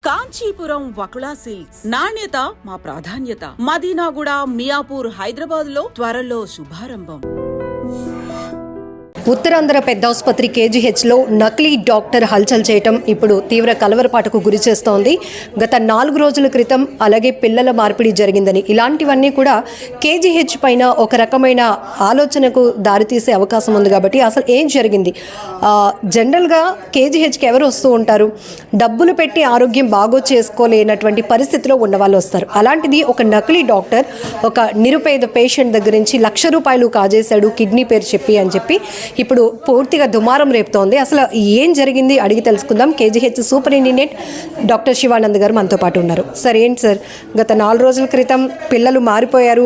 Kanchipuram Vakula silks నాణ్యత మా ప్రాధాన్యత. మదీనాగూడ, మియాపూర్, హైదరాబాద్ లో త్వరలో శుభారంభం. ఉత్తరాంధ్ర పెద్ద ఆసుపత్రి కేజీహెచ్లో నకిలీ డాక్టర్ హల్చల్ చేయటం ఇప్పుడు తీవ్ర కలవరపాటుకు గురి చేస్తోంది. గత 4 రోజుల క్రితం అలాగే పిల్లల మార్పిడి జరిగిందని, ఇలాంటివన్నీ కూడా కేజీహెచ్ పైన ఒక రకమైన ఆలోచనకు దారితీసే అవకాశం ఉంది. కాబట్టి అసలు ఏం జరిగింది? జనరల్గా కేజీహెచ్కి ఎవరు వస్తూ ఉంటారు? డబ్బులు పెట్టి ఆరోగ్యం బాగో చేసుకోలేనటువంటి పరిస్థితిలో ఉన్న వాళ్ళు వస్తారు. అలాంటిది ఒక నకిలీ డాక్టర్ ఒక నిరుపేద పేషెంట్ దగ్గర నుంచి ₹1,00,000 కాజేశాడు కిడ్నీ పేరు చెప్పి అని చెప్పి ఇప్పుడు పూర్తిగా దుమారం రేపుతోంది. అసలు ఏం జరిగింది అడిగి తెలుసుకుందాం. కేజీహెచ్ సూపరింటెండెంట్ డాక్టర్ శివానంద్ గారు మనతో పాటు ఉన్నారు. సార్, ఏంటి సార్, గత 4 రోజుల క్రితం పిల్లలు మారిపోయారు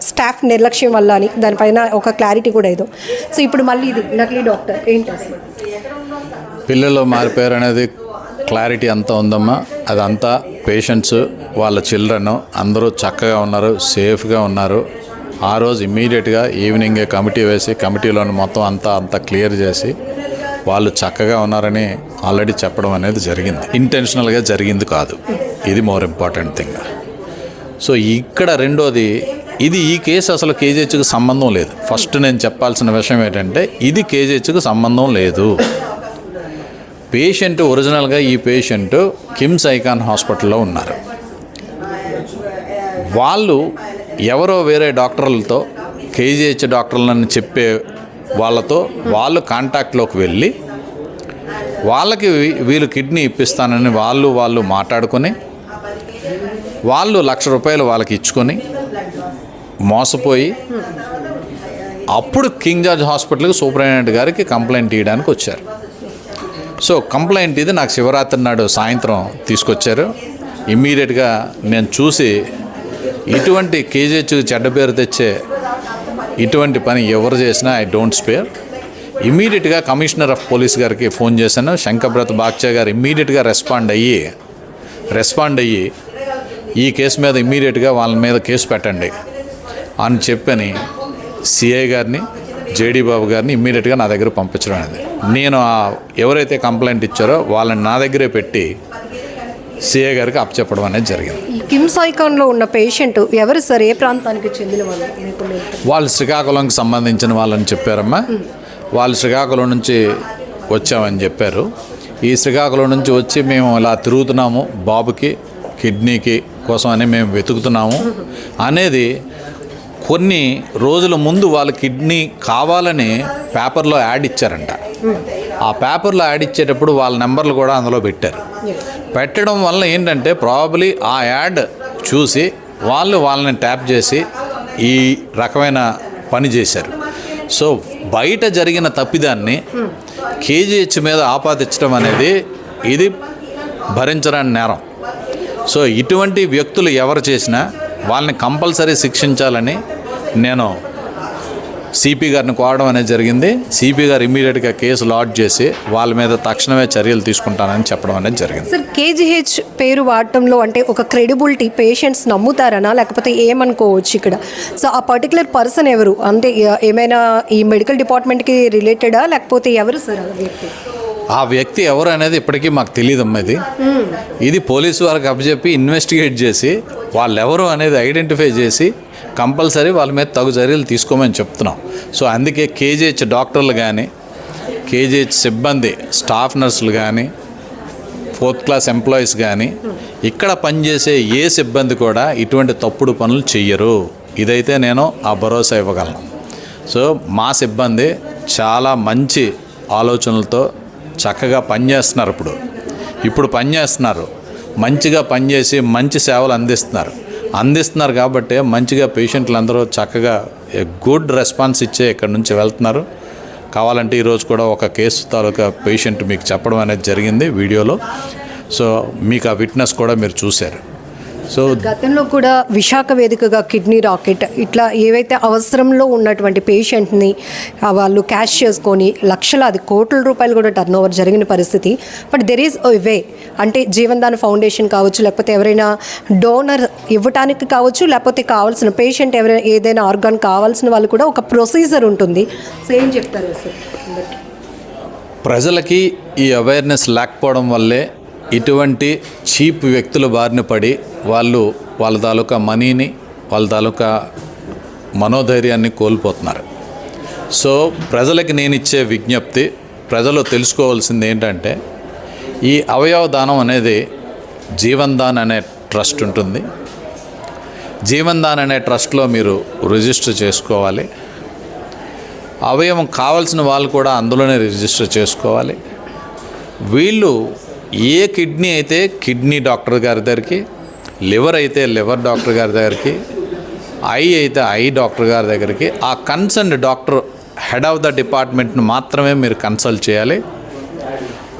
స్టాఫ్ నిర్లక్ష్యం వల్ల అని, దానిపైన ఒక క్లారిటీ కూడా ఏదో. సో ఇప్పుడు మళ్ళీ ఇది నకిలీ డాక్టర్ ఏంటి అసలు? పిల్లలు మారిపోయారు అనేది క్లారిటీ అంతా ఉందమ్మా. అదంతా పేషెంట్స్, వాళ్ళ చిల్డ్రన్ అందరూ చక్కగా ఉన్నారు, సేఫ్గా ఉన్నారు. ఆ రోజు ఇమ్మీడియట్గా ఈవినింగే కమిటీ వేసి కమిటీలోని మొత్తం అంతా క్లియర్ చేసి వాళ్ళు చక్కగా ఉన్నారని ఆల్రెడీ చెప్పడం అనేది జరిగింది. ఇంటెన్షనల్గా జరిగింది కాదు. ఇది మోర్ ఇంపార్టెంట్ థింగ్. సో ఇక్కడ రెండోది, ఈ కేసు అసలు కేజీహెచ్కి సంబంధం లేదు. ఫస్ట్ నేను చెప్పాల్సిన విషయం ఏంటంటే, ఇది కేజీహెచ్కి సంబంధం లేదు. పేషెంట్ ఒరిజినల్గా ఈ పేషెంట్ కిమ్స్ ఐకాన్ హాస్పిటల్లో ఉన్నారు. వాళ్ళు ఎవరో వేరే డాక్టర్లతో, కేజీహెచ్ డాక్టర్లని చెప్పే వాళ్ళతో వాళ్ళు కాంటాక్ట్లోకి వెళ్ళి వాళ్ళకి వీళ్ళు కిడ్నీ ఇప్పిస్తానని వాళ్ళు మాట్లాడుకొని వాళ్ళు ₹1,00,000 వాళ్ళకి ఇచ్చుకొని మోసపోయి అప్పుడు కింగ్ జార్జ్ హాస్పిటల్కి సూపరింటెండెంట్ గారికి కంప్లైంట్ ఇవ్వడానికి వచ్చారు. సో కంప్లైంట్ ఇది నాకు శివరాత్రి నాడు సాయంత్రం తీసుకొచ్చారు. ఇమ్మీడియట్గా నేను చూసి, ఇటువంటి కేజీహెచ్ చెడ్డ పేరు తెచ్చే ఇటువంటి పని ఎవరు చేసినా ఐ డోంట్ స్పేర్. ఇమ్మీడియట్గా కమిషనర్ ఆఫ్ పోలీస్ గారికి ఫోన్ చేశాను. శంకర్బ్రత్ బాగ్చా గారు ఇమ్మీడియట్గా రెస్పాండ్ అయ్యి ఈ కేసు మీద ఇమ్మీడియట్గా వాళ్ళ మీద కేసు పెట్టండి అని చెప్పని సిఐ గారిని, జేడీ బాబు గారిని ఇమ్మీడియట్గా నా దగ్గర పంపించడం అనేది. నేను ఎవరైతే కంప్లైంట్ ఇచ్చారో వాళ్ళని నా దగ్గరే పెట్టి సిఐ గారికి అప్పచెప్పడం అనేది జరిగింది. కిమ్స్ ఐకాన్లో ఉన్న పేషెంట్ ఎవరు సార్? ఏ ప్రాంతానికి చెందిన వాళ్ళు? వాళ్ళు శ్రీకాకుళంకి సంబంధించిన వాళ్ళని చెప్పారమ్మా. వాళ్ళు శ్రీకాకుళం నుంచి వచ్చామని చెప్పారు. ఈ శ్రీకాకుళం నుంచి వచ్చి మేము ఇలా తిరుగుతున్నాము, బాబుకి కిడ్నీకి కోసం అని మేము వెతుకుతున్నాము అనేది కొన్ని రోజుల ముందు వాళ్ళ కిడ్నీ కావాలని పేపర్లో యాడ్ ఇచ్చారంట. ఆ పేపర్లో యాడ్ ఇచ్చేటప్పుడు వాళ్ళ నెంబర్లు కూడా అందులో పెట్టారు. పెట్టడం వల్ల ఏంటంటే ప్రాబబ్లీ ఆ యాడ్ చూసి వాళ్ళని ట్యాప్ చేసి ఈ రకమైన పని చేశారు. సో బయట జరిగిన తప్పిదాన్ని కేజీహెచ్ మీద ఆపాదించడం అనేది ఇది భరించరాని నేరం. సో ఇటువంటి వ్యక్తులు ఎవరు చేసినా వాళ్ళని కంపల్సరీ శిక్షించాలని నేను సిపి గారిని కోరడం అనేది జరిగింది. సిపి గారు ఇమ్మీడియట్గా కేసు లాడ్జ్ చేసి వాళ్ళ మీద తక్షణమే చర్యలు తీసుకుంటానని చెప్పడం అనేది జరిగింది. సార్, కేజీహెచ్ పేరు వాడటంలో అంటే ఒక క్రెడిబిలిటీ పేషెంట్స్ నమ్ముతారనా, లేకపోతే ఏమనుకోవచ్చు ఇక్కడ? సో ఆ పర్టికులర్ పర్సన్ ఎవరు? అంటే ఏమైనా ఈ మెడికల్ డిపార్ట్మెంట్కి రిలేటెడా, లేకపోతే ఎవరు సార్ ఆ వ్యక్తి ఎవరు అనేది ఇప్పటికీ మాకు తెలియదమ్మా. ఇది పోలీసు వారికి అప్పచెప్పి ఇన్వెస్టిగేట్ చేసి వాళ్ళు ఎవరు అనేది ఐడెంటిఫై చేసి కంపల్సరీ వాళ్ళ మీద తగు చర్యలు తీసుకోమని చెప్తున్నాం. సో అందుకే కేజీహెచ్ డాక్టర్లు కానీ, కేజీహెచ్ సిబ్బంది, స్టాఫ్ నర్సులు కానీ, 4th క్లాస్ ఎంప్లాయీస్ కానీ, ఇక్కడ పనిచేసే ఏ సిబ్బంది కూడా ఇటువంటి తప్పుడు పనులు చెయ్యరు. ఇదైతే నేను ఆ భరోసా ఇవ్వగలను. సో మా సిబ్బంది చాలా మంచి ఆలోచనలతో చక్కగా పనిచేస్తున్నారు. ఇప్పుడు పనిచేస్తున్నారు, మంచిగా పనిచేసి మంచి సేవలు అందిస్తున్నారు కాబట్టి మంచిగా పేషెంట్లు అందరూ చక్కగా గుడ్ రెస్పాన్స్ ఇచ్చే ఇక్కడ నుంచి వెళ్తున్నారు. కావాలంటే ఈరోజు కూడా ఒక కేసు తాలూకా పేషెంట్ మీకు చెప్పడం అనేది జరిగింది వీడియోలో. సో మీకు ఆ విట్నెస్ కూడా మీరు చూశారు. సో గతంలో కూడా విశాఖ వేదికగా కిడ్నీ రాకెట్ ఇట్లా ఏవైతే అవసరంలో ఉన్నటువంటి పేషెంట్ని వాళ్ళు క్యాష్ చేసుకొని లక్షలాది కోట్ల రూపాయలు కూడా టర్న్ ఓవర్ జరిగిన పరిస్థితి. బట్ దెర్ ఈజ్ ఎ వే, అంటే జీవన్దాన్ ఫౌండేషన్ కావచ్చు, లేకపోతే ఎవరైనా డోనర్ ఇవ్వటానికి కావచ్చు, లేకపోతే కావాల్సిన పేషెంట్ ఎవరైనా ఏదైనా ఆర్గాన్ కావాల్సిన వాళ్ళు కూడా ఒక ప్రొసీజర్ ఉంటుంది. సో ఏం చెప్తారు సార్? ప్రజలకి ఈ అవేర్నెస్ లేకపోవడం వల్లే ఇటువంటి చీప్ వ్యక్తుల బారిన పడి వాళ్ళ తాలూకా మనీని, వాళ్ళ తాలూకా మనోధైర్యాన్ని కోల్పోతున్నారు. సో ప్రజలకి నేను ఇచ్చే విజ్ఞప్తి, ప్రజలు తెలుసుకోవాల్సింది ఏంటంటే, ఈ అవయవ దానం అనేది జీవన్ దాన్ అనే ట్రస్ట్ ఉంటుంది. జీవన్ దాన్ అనే ట్రస్ట్లో మీరు రిజిస్టర్ చేసుకోవాలి. అవయవం కావాల్సిన వాళ్ళు కూడా అందులోనే రిజిస్టర్ చేసుకోవాలి. వీళ్ళు ఏ కిడ్నీ అయితే కిడ్నీ డాక్టర్ గారి దగ్గరికి, లివర్ అయితే లివర్ డాక్టర్ గారి దగ్గరికి, ఐ అయితే ఐ డాక్టర్ గారి దగ్గరికి, ఆ concerned doctor head of the డిపార్ట్మెంట్ని మాత్రమే మీరు కన్సల్ట్ చేయాలి.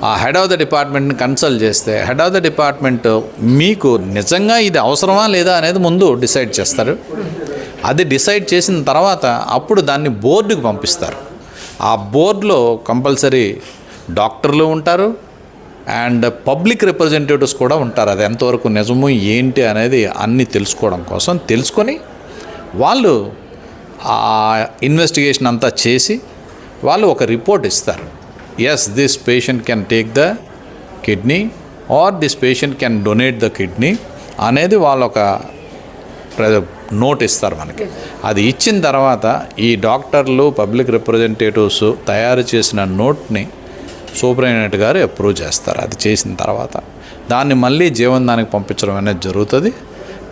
ఆ హెడ్ ఆఫ్ ద డిపార్ట్మెంట్ని కన్సల్ట్ చేస్తే హెడ్ ఆఫ్ ద డిపార్ట్మెంట్ మీకు నిజంగా ఇది అవసరమా లేదా అనేది ముందు డిసైడ్ చేస్తారు. అది డిసైడ్ చేసిన తర్వాత అప్పుడు దాన్ని బోర్డుకి పంపిస్తారు. ఆ బోర్డులో కంపల్సరీ డాక్టర్లు ఉంటారు అండ్ పబ్లిక్ రిప్రజెంటేటివ్స్ కూడా ఉంటారు. అది ఎంతవరకు నిజము ఏంటి అనేది అన్నీ తెలుసుకోవడం కోసం తెలుసుకొని వాళ్ళు ఆ ఇన్వెస్టిగేషన్ అంతా చేసి వాళ్ళు ఒక రిపోర్ట్ ఇస్తారు. Yes, this patient can take the kidney or this patient can donate the kidney అనేది వాళ్ళు ఒక నోట్ ఇస్తారు మనకి. అది ఇచ్చిన తర్వాత ఈ డాక్టర్లు, పబ్లిక్ రిప్రజెంటేటివ్స్ తయారు చేసిన నోట్ని సూపరింటెండెంట్ గారు అప్రూవ్ చేస్తారు. అది చేసిన తర్వాత దాన్ని మళ్ళీ జీవనదానికి పంపించడం అనేది జరుగుతుంది.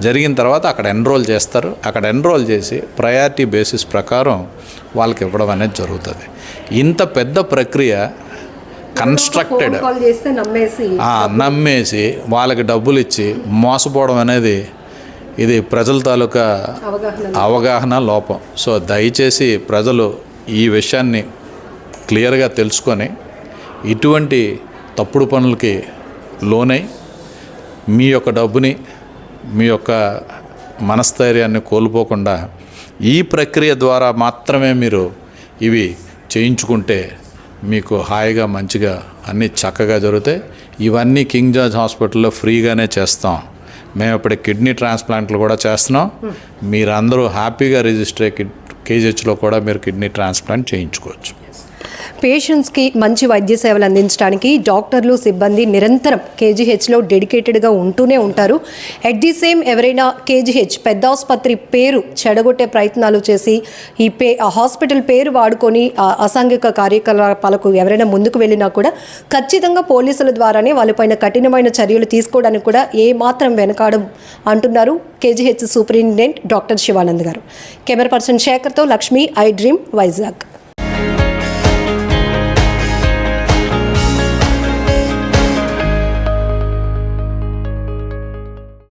జరిగిన తర్వాత అక్కడ ఎన్రోల్ చేస్తారు. అక్కడ ఎన్రోల్ చేసి ప్రయారిటీ బేసిస్ ప్రకారం వాళ్ళకి ఇవ్వడం అనేది జరుగుతుంది. ఇంత పెద్ద ప్రక్రియ కన్స్ట్రక్టెడ్ నమ్మేసి వాళ్ళకి డబ్బులు ఇచ్చి మోసపోవడం అనేది ఇది ప్రజల తాలూకా అవగాహన లోపం. సో దయచేసి ప్రజలు ఈ విషయాన్ని క్లియర్గా తెలుసుకొని ఇటువంటి తప్పుడు పనులకి లోనై మీ యొక్క డబ్బుని, మీ యొక్క మనస్థైర్యాన్ని కోల్పోకుండా ఈ ప్రక్రియ ద్వారా మాత్రమే మీరు ఇవి చేయించుకుంటే మీకు హాయిగా మంచిగా అన్నీ చక్కగా జరుగుతాయి. ఇవన్నీ కింగ్ జార్జ్ హాస్పిటల్లో ఫ్రీగానే చేస్తాం. మేము ఇప్పుడు కిడ్నీ ట్రాన్స్ప్లాంట్లు కూడా చేస్తున్నాం. మీరందరూ హ్యాపీగా రిజిస్టర్ అయ్యి కేజీహెచ్లో కూడా మీరు కిడ్నీ ట్రాన్స్ప్లాంట్ చేయించుకోవచ్చు. పేషెంట్స్కి మంచి వైద్య సేవలు అందించడానికి డాక్టర్లు, సిబ్బంది నిరంతరం కేజీహెచ్లో డెడికేటెడ్గా ఉంటూనే ఉంటారు. ఎట్ ది సేమ్ ఎవరైనా కేజీహెచ్ పెద్ద ఆసుపత్రి పేరు చెడగొట్టే ప్రయత్నాలు చేసి ఆ హాస్పిటల్ పేరు వాడుకొని అసాంఘిక కార్యకలాపాలకు ఎవరైనా ముందుకు వెళ్ళినా కూడా ఖచ్చితంగా పోలీసుల ద్వారానే వాళ్ళపైన కఠినమైన చర్యలు తీసుకోవడానికి కూడా ఏమాత్రం వెనకాడం అంటున్నారు కేజీహెచ్ సూపరింటెండెంట్ డాక్టర్ శివానంద్ గారు. కెమెరా పర్సన్ శేఖర్తో లక్ష్మి, ఐ డ్రీమ్, వైజాగ్.